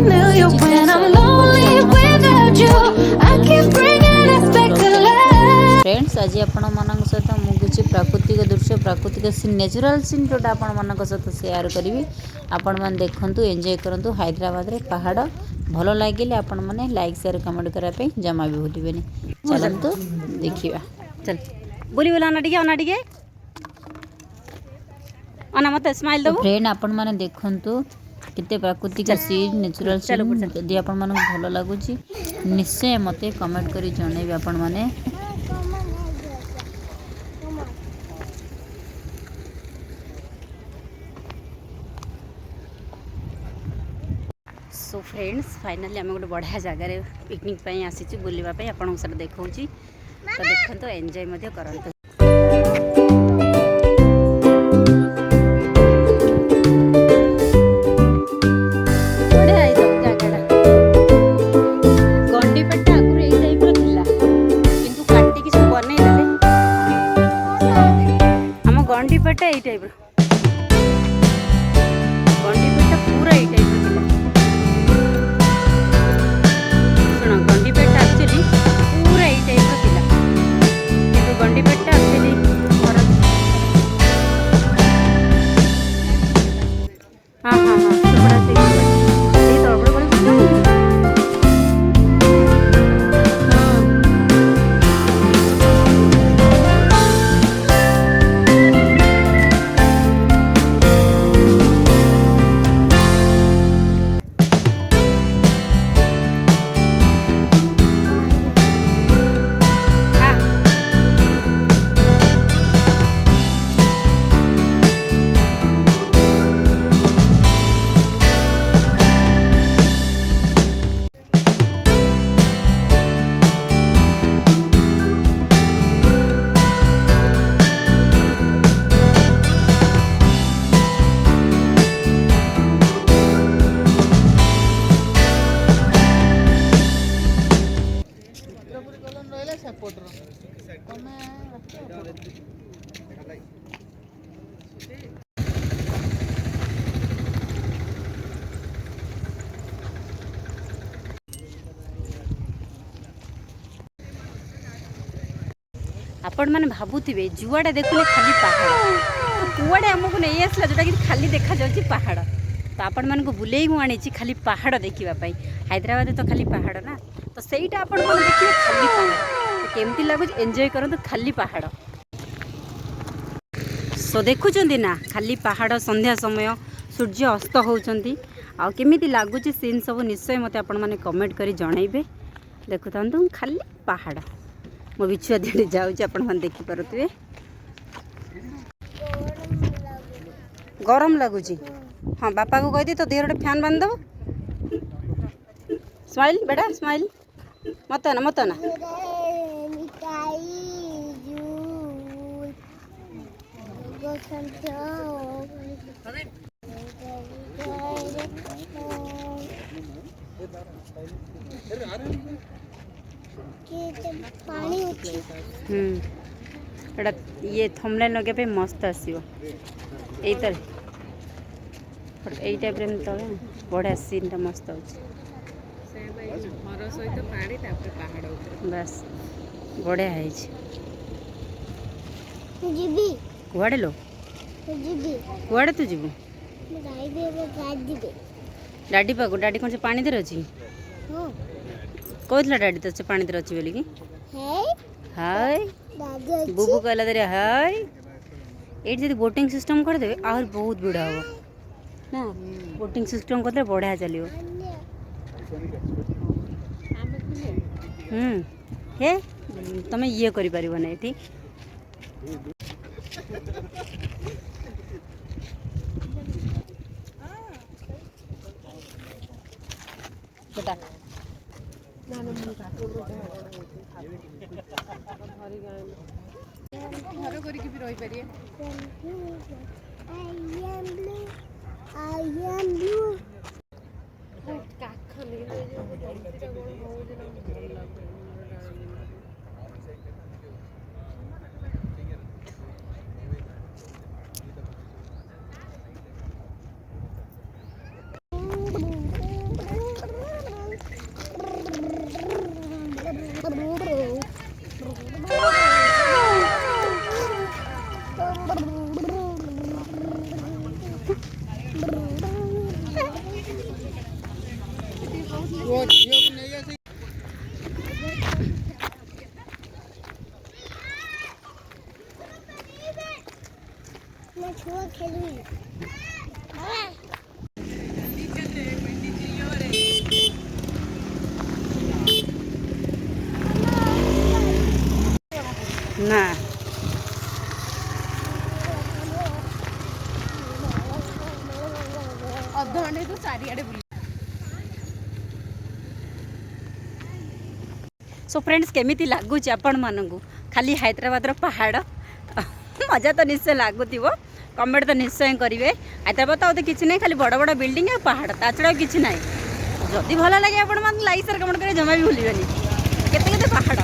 familiar when I'm lonely without you. I keep bringing us back to life. Friends आज आपण मानक सहित मुझे प्राकृतिक दृश्य प्राकृतिक सीन नेचुरल सीन जोटा आपण मानक सहित शेयर करी आपण मैंने देखु एंजॉय करूँ हैदराबाद रे पहाड़ भल लगे आपण मैंने लाइक शेयर कमेंट करने जमा भी भूलें चलतु देखा चल बोली बोला अना टिके अना मत स्माइल दबो फ्रेंड आपण मैंने देखु केते प्राकृतिक सीन नेचुरल सीन जदि आपण मानक भल लगुच निश्चय मत कमेंट करी जनइबे आपण मैंने सो फ्रेंड्स फाइनाली आम गोटे बढ़िया जगार पिकनिक आसी बुलवाई आपको सर देखा तो देखते एंजॉय करते गंडीपेटा यही टाइप गंडीपेटा पूरा यही टाइप शुण गंडीपेटा एक्चुअली पूरा यही टाइप कि गंडीपेटा एक्चुअली हाँ हाँ हाँ आपण मैंने भावुवे जुआड़े देखुले खाली पहाड़ तो कुआड़े आमको नहीं आसला जोटा कि खाली देखा जाउची पहाड़ तो आपण मानक बुलेई मु आनी खाली पहाड़ देखापी हैदराबाद तो खाली पहाड़ ना तो सहीटा आपण मैंने देखिए खाली पहाड़ तो केमती लगुच एंजॉय करते खाली पहाड़ सो देखुं ना खाली पहाड़ संध्या समय सूर्य अस्त होती आमिति लगुच सीन सब निश्चय मत आपण मैंने कमेंट कर जनइबे देखु था खाली पहाड़ मो बिछुआ दिए जाऊँच आपन देखिपे गरम लगुच हाँ बापा को कहदी तो देह गोटे फैन बांध दब स्माइल बेटा स्माइल मत ना एटा ये थंबनेल लगे पे मस्त आसीबो एई तर एई टाइप रे तले बढ़िया सीन टा मस्त होची घर सहित पानी तापर पहाड़ ऊपर बस बढ़िया है जीबी कुआडे लो जीबी कुआडे तू जीबू डाडी पाको डाडी कौन से पानी दे रही कहला डाडी तो पानी दे रही बोली हाय बुबू कहला दे हाय ये जब बोटिंग सिस्टम करदे और बहुत भिड़ हम ना बोटिंग सिस्टम करदे बढ़िया चलो हे तुम ये कर ना ये बेटा घर करके भी रही पारिए ନା ଅଧଘଣ୍ଟେ ତୁ ଚାରିଆଡ଼େ ବୁଲି। ସୋ ଫ୍ରେଣ୍ଡସ୍ କେମିତି ଲାଗୁଛି ଆପଣମାନଙ୍କୁ ଖାଲି ହାଇଦ୍ରାବାଦର ପାହାଡ଼? ମଜା ତ ନିଶ୍ଚୟ ଲାଗୁଥିବ, କମେଣ୍ଟ ତ ନିଶ୍ଚୟ କରିବେ। ହାଇଦ୍ରାବାଦ ତ ଆଉ ତ କିଛି ନାହିଁ, ଖାଲି ବଡ଼ ବଡ଼ ବିଲ୍ଡିଂ ଆଉ ପାହାଡ଼, ତା ଛଡ଼ା ଆଉ କିଛି ନାହିଁ। ଯଦି ଭଲ ଲାଗେ ଆପଣମାନଙ୍କୁ ଲାଇକ୍ ସେୟାର କମେଣ୍ଟ କରିବା ଜମା ବି ଭୁଲିବେନି। କେତେ କେତେ ପାହାଡ଼,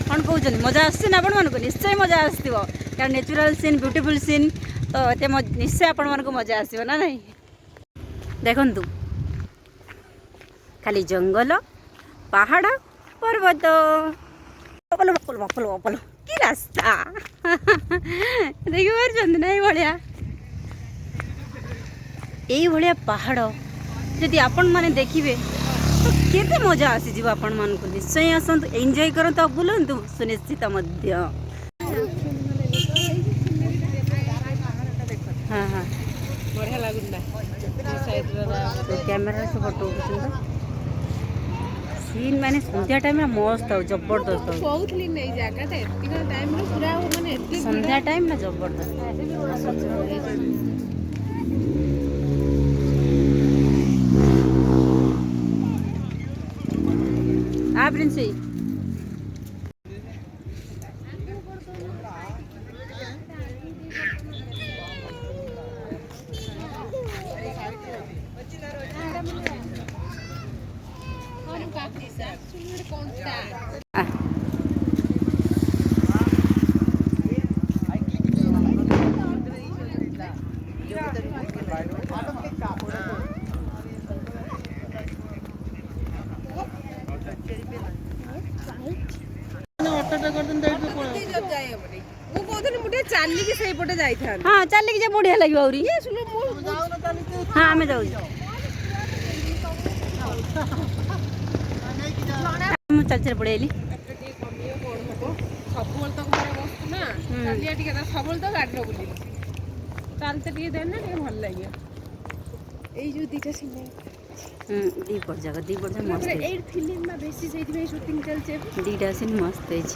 କ'ଣ କହୁଛନ୍ତି? ମଜା ଆସୁଛି ନା ଆପଣମାନଙ୍କୁ? ନିଶ୍ଚୟ ମଜା ଆସୁଥିବ, କାରଣ ନ୍ୟାଚୁରାଲ୍ ସିନ୍, ବ୍ୟୁଟିଫୁଲ୍ ସିନ୍, ତ ଏତେ ନିଶ୍ଚୟ ଆପଣମାନଙ୍କୁ ମଜା ଆସିବ ନା ନାହିଁ? ଦେଖନ୍ତୁ ଖାଲି ଜଙ୍ଗଲ, ପାହାଡ଼, ପର୍ବତ, ବପଲ ବପଲ ବପଲ ବପଲ, କି ରାସ୍ତା ଦେଖିପାରୁଛନ୍ତି ନା? ଏଇଭଳିଆ ପାହାଡ଼ ଯଦି ଆପଣମାନେ ଦେଖିବେ ତ କେତେ ମଜା ଆସିଯିବ ଆପଣମାନଙ୍କୁ। ନିଶ୍ଚୟ ଆସନ୍ତୁ, ଏନ୍ଜୟ କରନ୍ତୁ ଆଉ ବୁଲନ୍ତୁ ସୁନିଶ୍ଚିତ ମଧ୍ୟ। ହଁ ହଁ ବଢ଼ିଆ ଲାଗୁଛି ନା କ୍ୟାମେରାରେ ସବୁ ଫଟୋ ଉଠୁଛନ୍ତି। ସିନ୍ ମାନେ ସନ୍ଧ୍ୟା ଟାଇମ୍ରେ ମସ୍ତ ଆଉ ଜବରଦସ୍ତ କହୁଥିଲି ନା ଏଇ ଜାଗାଟା ଏତିକି ଟାଇମ୍ରେ ପୁରା ମାନେ ସନ୍ଧ୍ୟା ଟାଇମ୍ ନା ଜବରଦସ୍ତ। ଆ ପ୍ରିନ୍ସି ଚାଲିକି ସେଇପଟେ ଯାଇଥାନ୍ତି। ହଁ ଚାଲିକି ଯେ ବଢିଆ ଲାଗିବ ଆହୁରି। ହଁ ଆମେ ଯାଉଛୁ। ମୁଁ ଚାଲି ଚାଲି ପଳେଇଲି। ସବୁବେଳେ ତ ଘରେ ବସୁ ନା, ଚାଲିଆ ଟିକେ ସବୁବେଳେ ତ ଗାଡ଼ିରେ ବୁଲିବୁ, ଚାଲିତେ ଟିକେ ଦେନା ଟିକେ ଭଲ ଲାଗିବ। ଏଇ ଯୋଉ ଦିଟା ସିନେମା ଦିପଟ ଯାକ ମସ୍ତ ଏଇ ଫିଲ୍ମ ବା ବେଶୀ ସେଇଥିପାଇଁ ସୁଟିଂ ଚାଲିଛି, ଦିଟା ସିନ୍ ମସ୍ତ ହେଇଛି।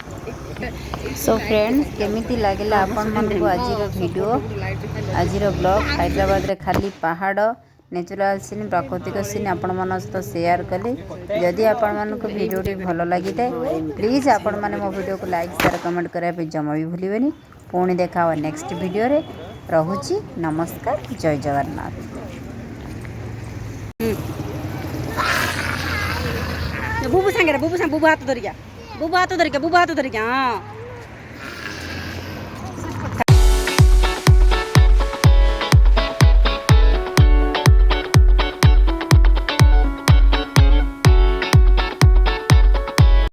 ସୋ ଫ୍ରେଣ୍ଡସ୍ କେମିତି ଲାଗିଲା ଆପଣମାନଙ୍କୁ ଆଜିର ଭିଡ଼ିଓ, ଆଜିର ବ୍ଲଗ୍? ହାଇଦ୍ରାବାଦରେ ଖାଲି ପାହାଡ଼, ନ୍ୟାଚୁରାଲ୍ ସିନ୍, ପ୍ରାକୃତିକ ସିନ୍ ଆପଣମାନଙ୍କ ସହିତ ସେୟାର କଲି। ଯଦି ଆପଣମାନଙ୍କୁ ଭିଡ଼ିଓଟି ଭଲ ଲାଗିଥାଏ ପ୍ଲିଜ୍ ଆପଣମାନେ ମୋ ଭିଡ଼ିଓକୁ ଲାଇକ୍ ସେୟାର କମେଣ୍ଟ କରିବା ପାଇଁ ଜମା ବି ଭୁଲିବେନି। ପୁଣି ଦେଖା ହବ ନେକ୍ସଟ ଭିଡ଼ିଓରେ। ରହୁଛି, ନମସ୍କାର, ଜୟ ଜଗନ୍ନାଥ। ବୁବୁ ସାଙ୍ଗରେ ବୁବୁ ହାତ ଧରିକା, ବୁବୁ ହାତ ଧରିକା, ହଁ।